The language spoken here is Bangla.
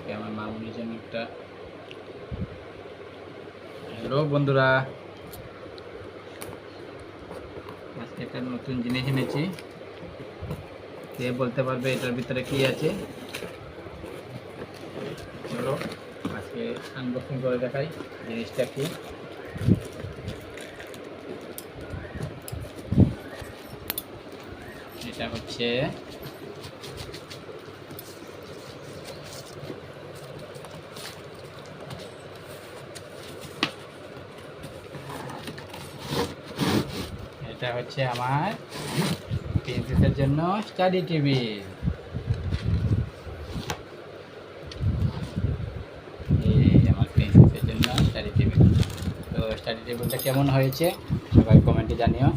আজকে আমার মামুনির জন্য একটা হ্যালো বন্ধুরা, আজকে একটা নতুন জিনিস এনেছি। কে বলতে পারবে এটার ভিতরে কি আছে? চলো আজকে আনবক্সিং করে দেখাই জিনিসটা কি। এটা হচ্ছে আমার প্রিন্সেসের জন্য স্টাডি টেবিল। এই আমার প্রিন্সেসের জন্য স্টাডি টেবিল। তো স্টাডি টেবিলটা কেমন হয়েছে সবাই কমেন্টে জানিও।